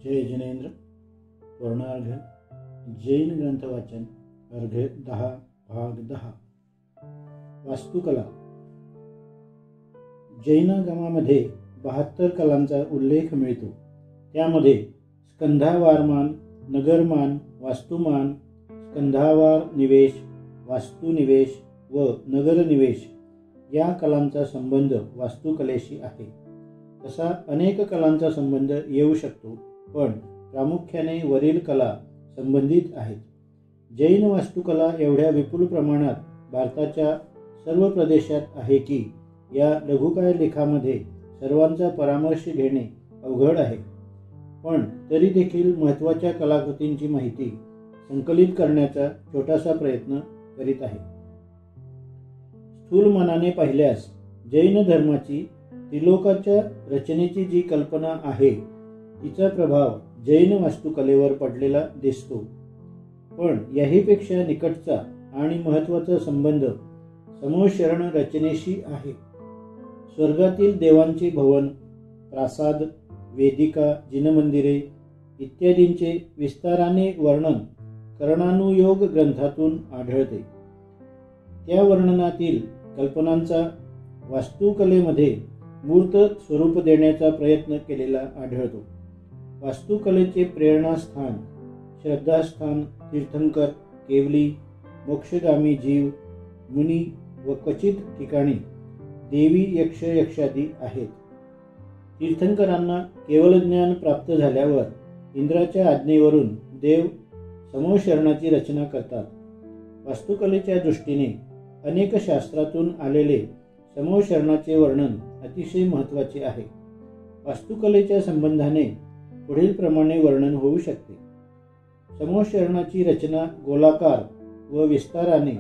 जय जिनेंद्र। वर्णार्घ जैन ग्रंथ वाचन अर्घ 10 भाग 10। वास्तुकला। जैनागमामध्ये 72 कलांचा उल्लेख मिळतो। त्यामध्ये स्कंधावारमान, नगरमान, वास्तुमान, स्कंधावार निवेश, वास्तुनिवेश व नगरनिवेश या कलांचा संबंध वास्तुकलेशी आहे। तसा अनेक कलांचा संबंध येऊ शकतो, पण प्रामुख्याने वरील कला संबंधित आहेत। जैन वास्तुकला एवढ्या विपुल प्रमाणात भारताच्या सर्व प्रदेशात आहे की या लघुकाय लेखामध्ये सर्वांचा परामर्श घेणे अवघड आहे, पण तरी देखील महत्त्वाच्या कलाकृतींची माहिती संकलित करण्याचा छोटासा प्रयत्न करीत आहे। स्थूल मनाने पाहिल्यास जैन धर्माची त्रिलोकाच्या रचनेची जी कल्पना आहे तिचा प्रभाव जैन वास्तुकलेवर पडलेला दिसतो, पण याहीपेक्षा निकटचा आणि महत्त्वाचा संबंध समोशरण रचनेशी आहे। स्वर्गातील देवांचे भवन, प्रासाद, वेदिका, जिनमंदिरे इत्यादींचे विस्ताराने वर्णन करणानुयोग ग्रंथातून आढळते। त्या वर्णनातील कल्पनांचा वास्तुकलेमध्ये मूर्त स्वरूप देण्याचा प्रयत्न केलेला आढळतो। वास्तुकलेचे प्रेरणास्थान, श्रद्धास्थान तीर्थंकर, केवली, मोक्षगामी जीव, मुनी व क्वचित ठिकाणी देवी, यक्ष, यक्षादी आहेत। तीर्थंकरांना केवलज्ञान प्राप्त झाल्यावर इंद्राच्या आज्ञेवरून देव समोशरणाची रचना करतात। वास्तुकलेच्या दृष्टीने अनेक शास्त्रातून आलेले समोशरणाचे वर्णन अतिशय महत्त्वाचे आहे। वास्तुकलेच्या संबंधाने पुढील प्रमाणे वर्णन होऊ शकते। समोशरणाची रचना गोलाकार व विस्ताराने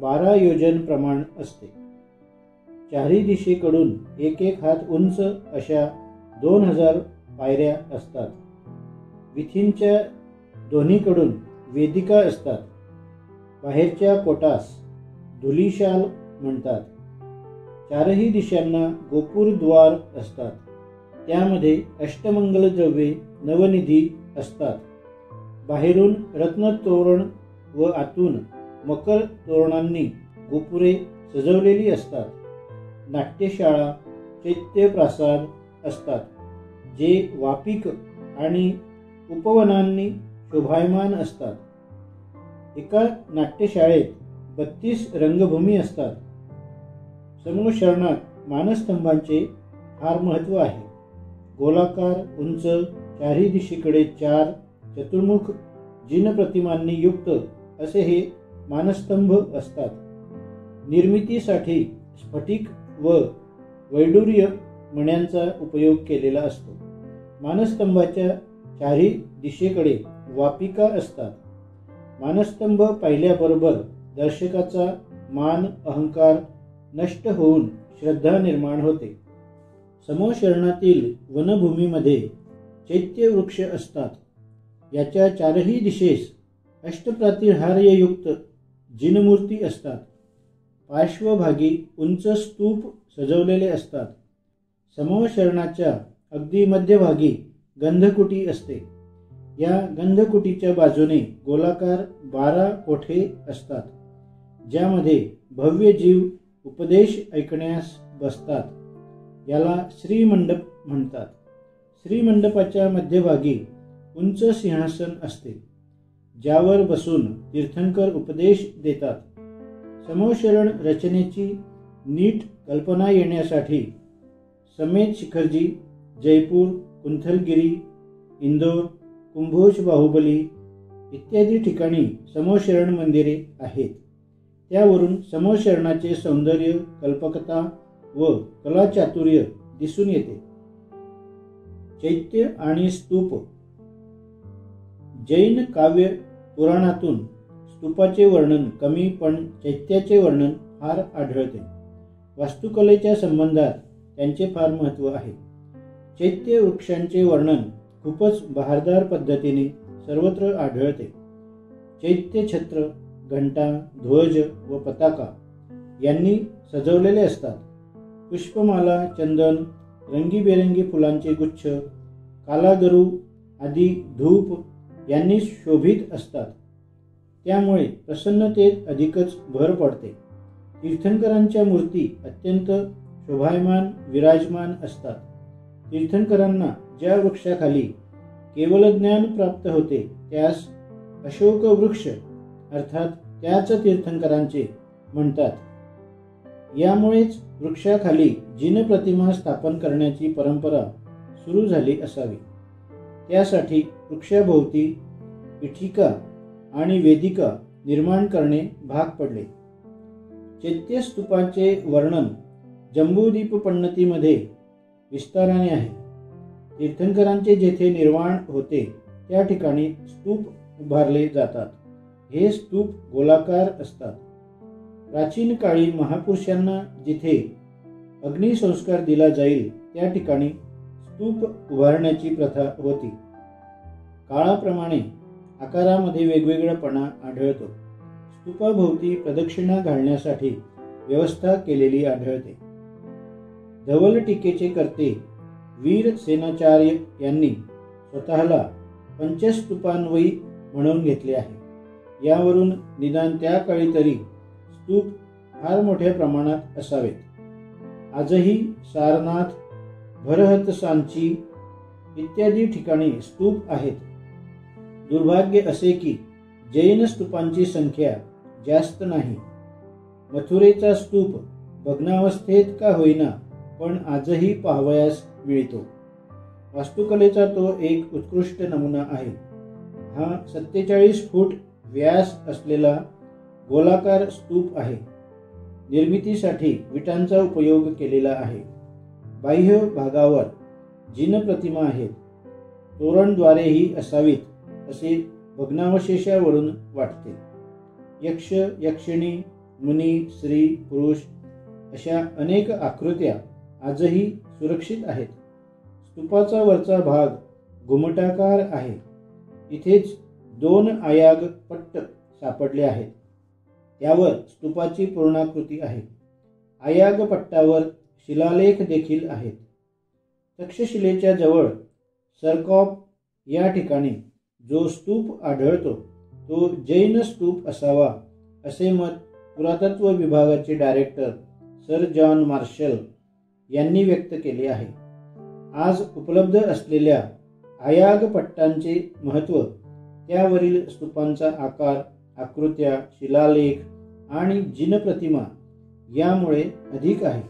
12 योजन प्रमाण असते। चारही दिशेकडून 1-1 हात उंच अशा 2000 पायऱ्या असतात। वीथींच्या दोन्हीकडून वेदिका असतात। बाहेरच्या कोटास धुलीशाल म्हणतात। चारही दिशांना गोपूर द्वार असतात। त्यामध्ये अष्टमंगल द्रव्ये, नवनिधी असतात। बाहेरून रत्न तोरण व आतून मकर तोरणांनी गोपुरे सजवलेली असतात। नाट्यशाळा, चैत्य प्रासाद असतात, जे वापिक आणि उपवनांनी शोभायमान असतात। एका नाट्यशाळेत 32 रंगभूमी असतात। समोशरणात मानस्तंभांचे फार महत्त्व आहे। गोलाकार, उंच, चारही दिशेकडे 4 चतुर्मुख जिन प्रतिमांनी युक्त असे हे मानस्तंभ असतात। निर्मितीसाठी स्फटिक व वैडूर्य मण्यांचा उपयोग केलेला असतो। मानस्तंभाच्या चारही दिशेकडे वापिका असतात। मानस्तंभ पाहिल्याबरोबर दर्शकाचा मान, अहंकार नष्ट होऊन श्रद्धा निर्माण होते। समोशरणातील वनभूमीमध्ये चैत्य वृक्ष असतात। याच्या चारही दिशेस अष्टप्रातिहार्ययुक्त जिनमूर्ती असतात। पार्श्वभागी उंच स्तूप सजवलेले असतात। समोशरणाच्या अगदी मध्यभागी गंधकुटी असते। या गंधकुटीच्या बाजूने गोलाकार 12 कोठे असतात, ज्यामध्ये भव्य जीव उपदेश ऐकण्यास बसतात। याला श्रीमंडप म्हणतात। श्रीमंडपाच्या मध्यभागी उंच सिंहासन असते, ज्यावर बसून तीर्थंकर उपदेश देतात। समोशरण रचनेची नीट कल्पना येण्यासाठी समेत शिखरजी, जयपूर, कुंथलगिरी, इंदोर, कुंभोज बाहुबली इत्यादी ठिकाणी समोशरण मंदिरे आहेत। त्यावरून समोशरणाचे सौंदर्य, कल्पकता व कलाचातुर्य दिसून येते। चैत्य आणि स्तूप। जैन काव्य पुराणातून स्तूपाचे वर्णन कमी, पण चैत्याचे वर्णन फार आढळते। वास्तुकलेच्या संबंधात त्यांचे फार महत्त्व आहे। चैत्य वृक्षांचे वर्णन खूपच बहारदार पद्धतीने सर्वत्र आढळते। चैत्य छत्र, घंटा, ध्वज व पताका यांनी सजवलेले असतात। पुष्पमाला, चंदन, रंगीबेरंगी फुलांचे गुच्छ, कालागरू, आदी धूप यांनी शोभित असतात. त्यामुळे प्रसन्नतेत अधिकच भर पडते. तीर्थंकरांच्या मूर्ती अत्यंत शोभायमान विराजमान असतात. तीर्थंकरांना ज्या वृक्षाखाली केवल ज्ञान प्राप्त होते त्यास अशोक वृक्ष अर्थात त्याच तीर्थंकरांचे म्हणतात. यामुळेच वृक्षाखाली जिन प्रतिमा स्थापन करण्याची परंपरा सुरू झाली असावी. त्यासाठी वृक्षाभोवती पीठिका आणि वेदिका निर्माण करणे भाग पडले. चैत्य स्तूपाचे वर्णन जम्बूदीपपण्णतीमध्ये विस्ताराने आहे. तीर्थंकरांचे जेथे निर्वाण होते त्या ठिकाणी स्तूप उभारले जातात. हे स्तूप गोलाकार असतात. प्राचीन काळी महापुरुषांना जिथे अग्निसंस्कार दिला जाईल त्या ठिकाणी स्तूप उभारण्याची प्रथा होती. काळाप्रमाणे आकारामध्ये वेगवेगळेपणा आढळतो. स्तूपाभोवती प्रदक्षिणा घालण्यासाठी व्यवस्था केलेली आढळते. धवल टीकेचे कर्ते वीर सेनाचार्य यांनी स्वतःला पंचस्तूपान्वयी म्हणून घेतले आहे. यावरून निदान त्या काळी तरी स्तूप फार मोठ्या प्रमाणात असावेत. आजही सारनाथ, भरहत सांची इत्यादी ठिकाणी स्तूप आहेत. दुर्भाग्य असे की जैन स्तूपांची संख्या जास्त नाही. मथुरेचा स्तूप भग्नावस्थेत का होईना पण आजही पाहावयास मिळतो. वास्तुकलेचा तो एक उत्कृष्ट नमुना आहे. हा 47 फूट व्यास असलेला गोलाकार स्तूप आहे. निर्मितीसाठी विटांचा उपयोग केलेला आहे. बाह्य भागावर जिन प्रतिमा आहेत. तोरणद्वारेही असावीत असे भग्नावशेषावरून वाटते. यक्ष, यक्षिणी, मुनी, स्त्री, पुरुष अशा अनेक आकृत्या आजही सुरक्षित आहेत. स्तूपाचा वरचा भाग घुमटाकार आहे. इथेच 2 आयाग पट्ट सापडले आहेत. त्यावर स्तूपाची पूर्णाकृती आहे. आयाग पट्टावर शिलालेख देखील आहेत. तक्षशिलेच्या जवळ सरकॉप या ठिकाणी जो स्तूप आढळतो तो जैन स्तूप असावा असे मत पुरातत्व विभागाचे डायरेक्टर सर जॉन मार्शल यांनी व्यक्त केले आहे. आज उपलब्ध असलेल्या आयाग पट्टांचे महत्त्व त्यावरील स्तूपांचा आकार, आकृत्या, शिलालेख आणि जिन प्रतिमा यामुळे अधिक आहे.